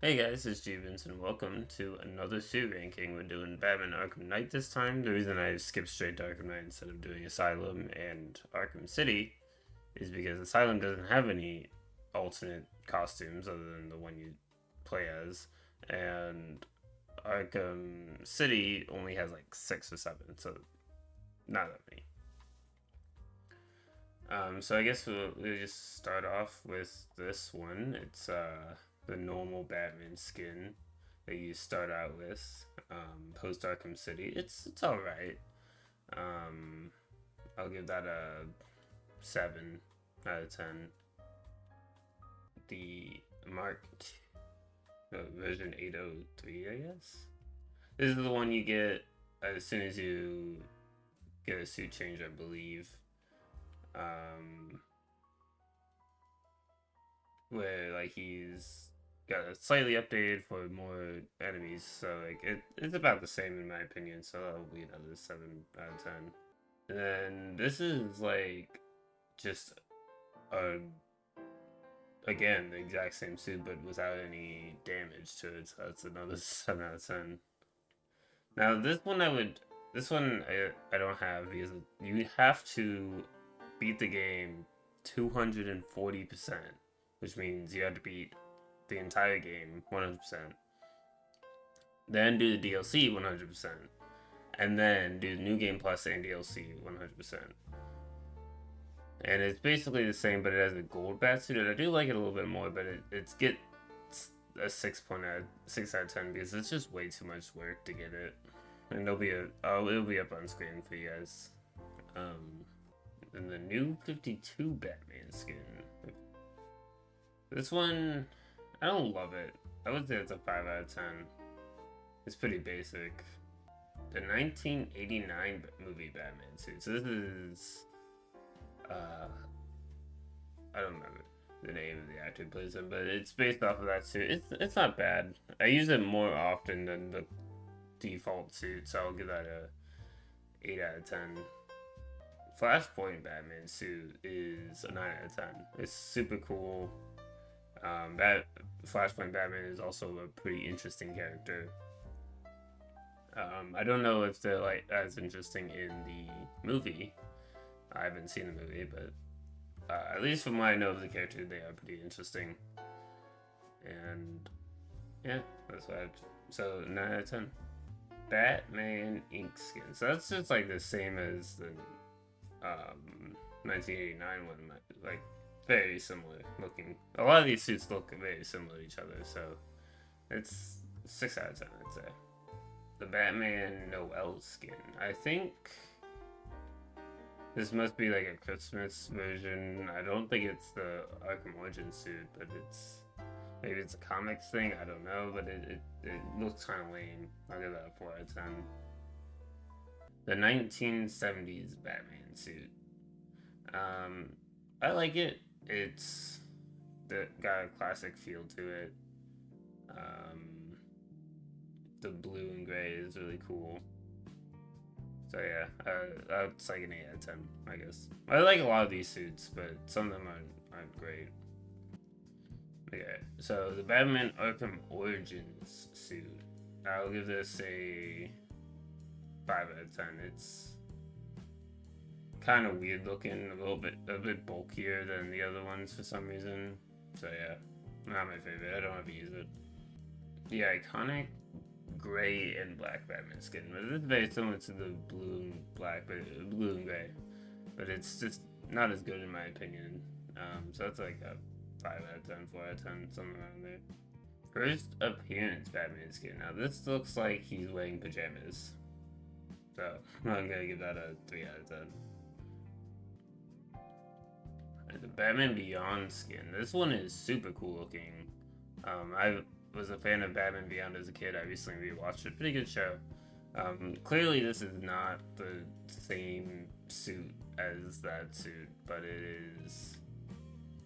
Hey guys, it's Jevons and welcome to another suit ranking. We're doing Batman Arkham Knight this time. The reason I skipped straight to Arkham Knight instead of doing Asylum and Arkham City is because Asylum doesn't have any alternate costumes other than the one you play as, and Arkham City only has like 6 or 7, so not that many. So I guess we'll just start off with this one. It's the normal Batman skin that you start out with, post Arkham City. It's all right. Um, I'll give that a 7 out of 10. The Mark version 803, I guess. This is the one you get as soon as you get a suit change, I believe. Where like he's got a slightly updated for more enemies, so like it's about the same in my opinion. So that'll be another 7 out of 10. And then this is like just a again the exact same suit but without any damage to it. So that's another 7 out of 10. Now this one I don't have because you have to beat the game 240%, which means you have to beat the entire game 100%, then do the DLC 100%, and then do the new game plus and DLC 100%. And it's basically the same, but it has a gold bat suit. And I do like it a little bit more, but it's a 6 out of 10 because it's just way too much work to get it. And it'll be up on screen for you guys. And the new 52 Batman skin. This one, I don't love it. I would say it's a 5 out of 10. It's pretty basic. The 1989 movie Batman suit. So this is, I don't remember the name of the actor who plays him, but it's based off of that suit. It's not bad. I use it more often than the default suit, so I'll give that a 8 out of 10. Flashpoint Batman suit is a 9 out of 10. It's super cool. Flashpoint Batman is also a pretty interesting character. I don't know if they're like as interesting in the movie. I haven't seen the movie, but at least from what I know of the character, they are pretty interesting. And yeah, that's what so 9 out of 10. Batman ink skin. So that's just like the same as the 1989 one, like very similar looking. A lot of these suits look very similar to each other, so it's 6 out of 10, I'd say. The Batman Noel skin. I think this must be like a Christmas version. I don't think it's the Arkham Origin suit, but maybe it's a comics thing. I don't know, but it looks kind of lame. I'll give that a 4 out of 10. The 1970s Batman suit. I like it. It's got a classic feel to it. The blue and gray is really cool. So yeah, that's like an 8 out of 10, I guess. I like a lot of these suits, but some of them aren't great. Okay, so the Batman Arkham Origins suit. I'll give this a 5 out of 10. It's kind of weird looking, a bit bulkier than the other ones for some reason. So yeah, not my favorite. I don't have to use it. The iconic gray and black Batman skin. It's very similar to the blue and black, but blue and gray. But it's just not as good in my opinion. So that's like a 5 out of 10, 4 out of 10, something around there. First appearance Batman skin. Now this looks like he's wearing pajamas. So I'm gonna give that a 3 out of 10. The Batman Beyond skin. This one is super cool looking. I was a fan of Batman Beyond as a kid. I recently rewatched it. Pretty good show. Clearly this is not the same suit as that suit, but it is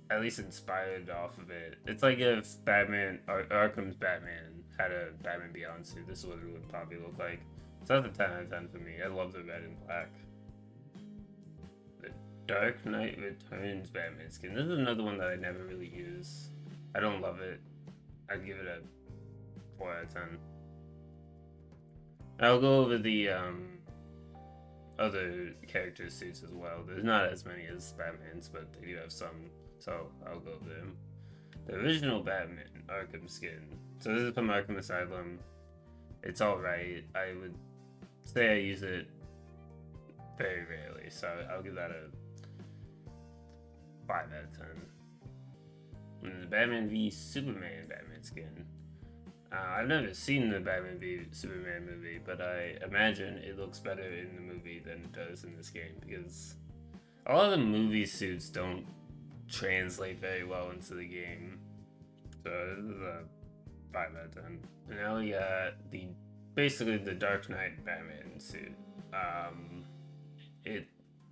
at least inspired off of it. It's like if Arkham's Batman had a Batman Beyond suit. This is what it would probably look like. So that's a 10 out of 10 for me. I love the red and black. The Dark Knight Returns Batman skin. This is another one that I never really use. I don't love it. I'd give it a 4 out of 10. I'll go over the other character suits as well. There's not as many as Batman's, but they do have some, so I'll go over them. The original Batman Arkham skin. So this is from Arkham Asylum. It's alright. I would say I use it very rarely, so I'll give that a 5 out of 10. And the Batman v Superman Batman skin. I've never seen the Batman v Superman movie, but I imagine it looks better in the movie than it does in this game, because a lot of the movie suits don't translate very well into the game. So this is a 5 out of 10. And now we got basically the Dark Knight Batman suit.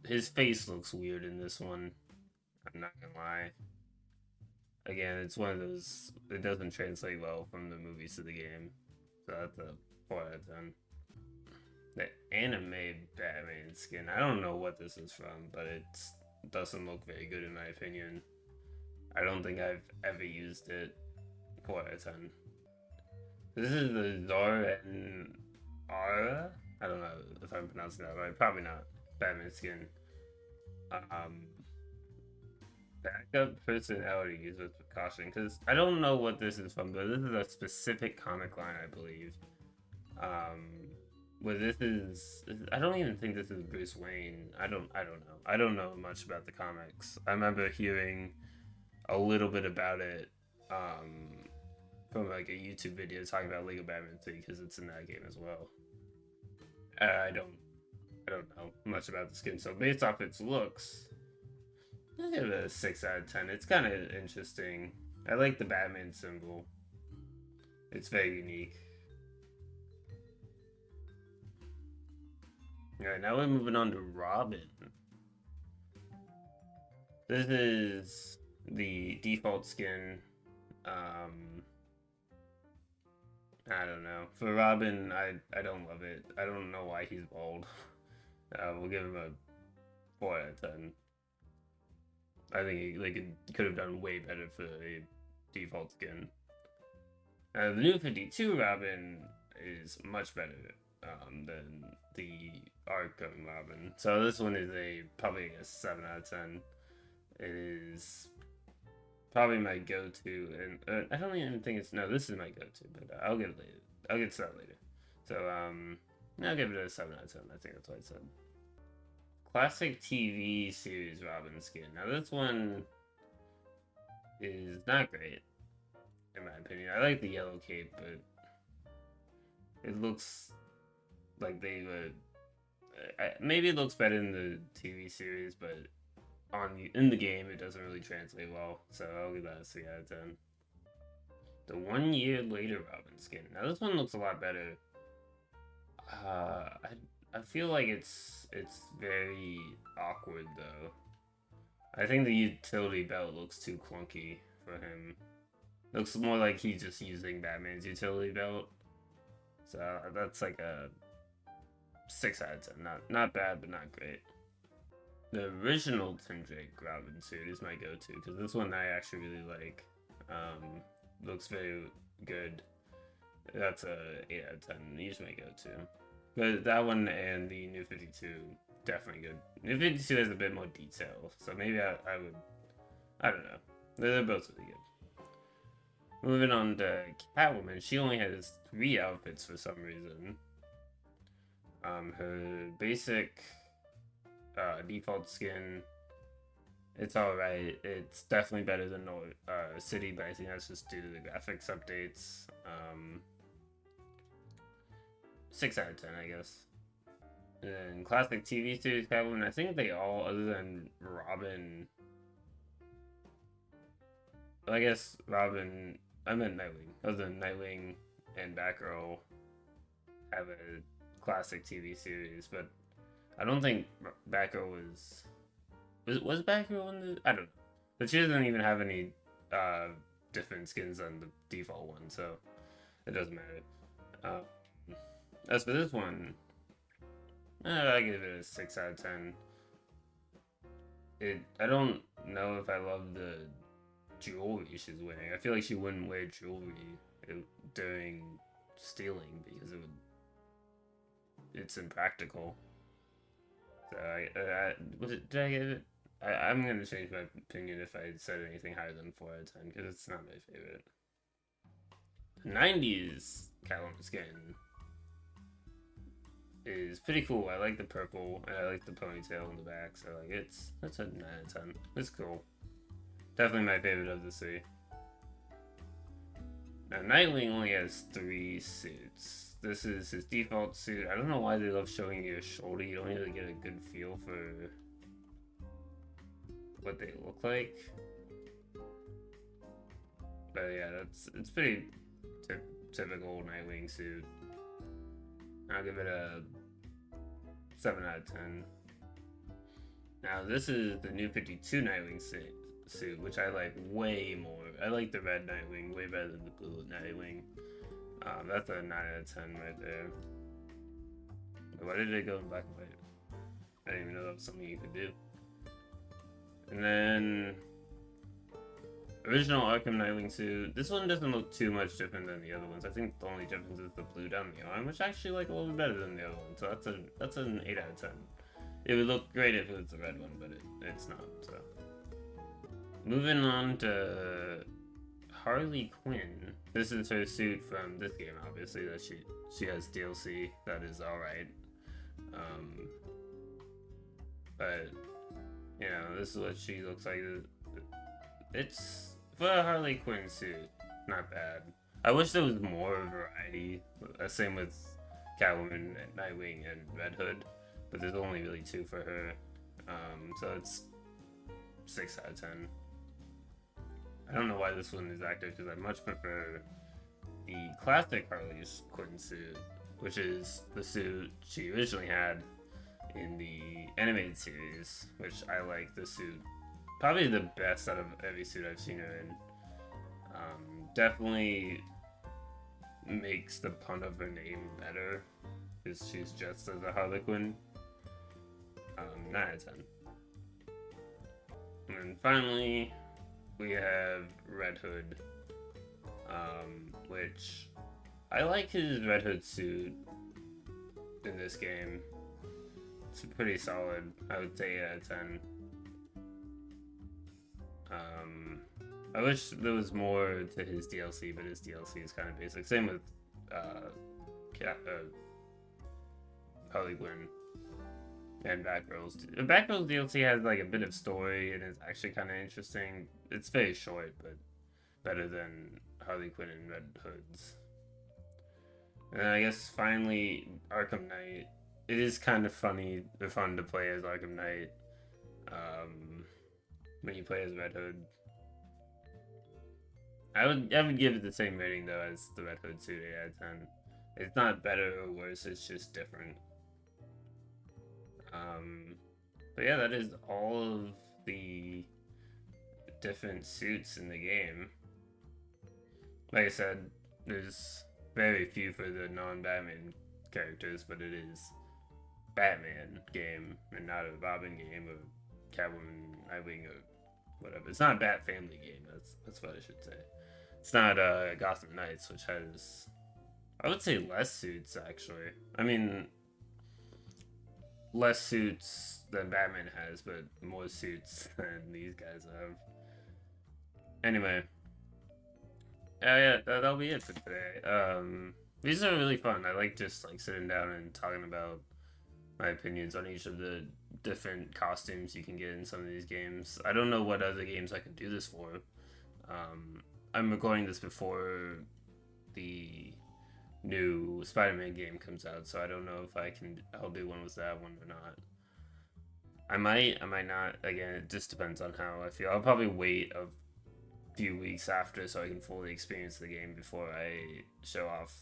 His face looks weird in this one. I'm not gonna lie. Again, it's one of those, it doesn't translate well from the movies to the game. So that's a 4 out of 10. The anime Batman skin, I don't know what this is from, but it doesn't look very good in my opinion. I don't think I've ever used it. 4 out of 10. This is the Zara and Ara? I don't know if I'm pronouncing that right. Probably not. Batman skin. Backup personalities with caution, because I don't know what this is from, but this is a specific comic line, I believe. Where this is, I don't even think this is Bruce Wayne. I don't know. I don't know much about the comics. I remember hearing a little bit about it from like a YouTube video talking about Lego Batman 3, because it's in that game as well. I don't know much about the skin, so based off its looks, I'll give it a 6 out of 10. It's kind of interesting. I like the Batman symbol. It's very unique. Alright, now we're moving on to Robin. This is the default skin. I don't know. For Robin, I don't love it. I don't know why he's bald. We'll give him a 4 out of 10. I think they could have done way better for a default skin. The new 52 Robin is much better than the Arkham Robin. So this one is probably a 7 out of 10. It is probably my go-to, and I don't even think no, this is my go-to, but I'll get it later. I'll get to that later. So I'll give it a 7 out of 10. I think that's what I said. Classic TV series Robin skin. Now this one is not great, in my opinion. I like the yellow cape, but it looks like they would. Maybe it looks better in the TV series, but in the game it doesn't really translate well. So I'll give that a 3 out of 10. The 1 year later Robin skin. Now this one looks a lot better. I feel like it's very awkward though. I think the utility belt looks too clunky for him. Looks more like he's just using Batman's utility belt. So that's like a 6 out of 10. Not bad, but not great. The original Tim Drake Robin suit is my go-to, because this one I actually really like. Looks very good. That's a 8 out of 10. He's my go-to. But that one and the New 52, definitely good. New 52 has a bit more detail, so maybe I would, I don't know. They're both really good. Moving on to Catwoman, she only has 3 outfits for some reason. Her basic default skin, it's alright. It's definitely better than City, but I think that's just due to the graphics updates. 6 out of 10, I guess. And then classic TV series Catwoman, I think they all, other than Robin. I guess Robin, I meant Nightwing. Other than Nightwing and Batgirl have a classic TV series, but I don't think Batgirl was Batgirl in the, I don't know. But she doesn't even have any different skins than the default one, so it doesn't matter. As for this one, I give it a 6 out of 10. I don't know if I love the jewelry she's wearing. I feel like she wouldn't wear jewelry during stealing because it's impractical. So did I give it? I'm gonna change my opinion if I said anything higher than 4 out of 10 because it's not my favorite. 90s Catwoman skin is pretty cool. I like the purple and I like the ponytail in the back, so like that's a 9 out of 10. It's cool. Definitely my favorite of the 3. Now Nightwing only has 3 suits. This is his default suit. I don't know why they love showing you a shoulder. You don't really get a good feel for what they look like. But yeah, it's pretty typical Nightwing suit. I'll give it a 7 out of 10. Now this is the new 52 Nightwing suit, which I like way more. I like the red Nightwing way better than the blue Nightwing. That's a 9 out of 10 right there. Why did it go in black and white? I didn't even know that was something you could do. And then original Arkham Nightwing suit. This one doesn't look too much different than the other ones. I think the only difference is the blue down the arm, which I actually like a little bit better than the other one. So that's an 8 out of 10. It would look great if it was the red one, but it's not. So moving on to Harley Quinn. This is her suit from this game, obviously. That she has DLC. That is all right. But you know, this is what she looks like. It's for a Harley Quinn suit, not bad. I wish there was more variety. Same with Catwoman, Nightwing, and Red Hood, but there's only really 2 for her. So it's 6 out of 10. I don't know why this one is active because I much prefer the classic Harley Quinn suit, which is the suit she originally had in the animated series, which I like the suit. Probably the best out of every suit I've seen her in. Definitely makes the pun of her name better, because she's just as a Harlequin. 9 out of 10. And then finally, we have Red Hood, which I like his Red Hood suit in this game. It's pretty solid. I would say 8 out of 10. I wish there was more to his DLC, but his DLC is kind of basic. Same with Harley Quinn and Batgirl's. Batgirl's DLC has like a bit of story and is actually kind of interesting. It's very short, but better than Harley Quinn and Red Hood's. And then I guess finally Arkham Knight. It is kind of funny or fun to play as Arkham Knight when you play as Red Hood. I would give it the same rating though as the Red Hood suit, 8 out of 10. It's not better or worse, it's just different. But yeah, that is all of the different suits in the game. Like I said, there's very few for the non-Batman characters, but it is Batman game and not a Robin game or Catwoman, Nightwing, or whatever. It's not a Bat Family game. That's what I should say. It's not Gotham Knights, which has, I would say, less suits actually. I mean, less suits than Batman has, but more suits than these guys have. Anyway, yeah, that'll be it for today. These are really fun. I like just like sitting down and talking about my opinions on each of the different costumes you can get in some of these games. I don't know what other games I can do this for. I'm recording this before the new Spider-Man game comes out, so I don't know if I'll do one with that one or not. I might not. Again, it just depends on how I feel. I'll probably wait a few weeks after so I can fully experience the game before I show off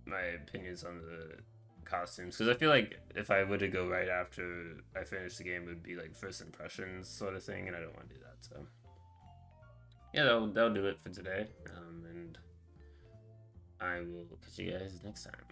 my opinions on the costumes, because I feel like if I were to go right after I finish the game, it would be like first impressions sort of thing, and I don't want to do that. So yeah, that'll do it for today, and I will catch you guys next time.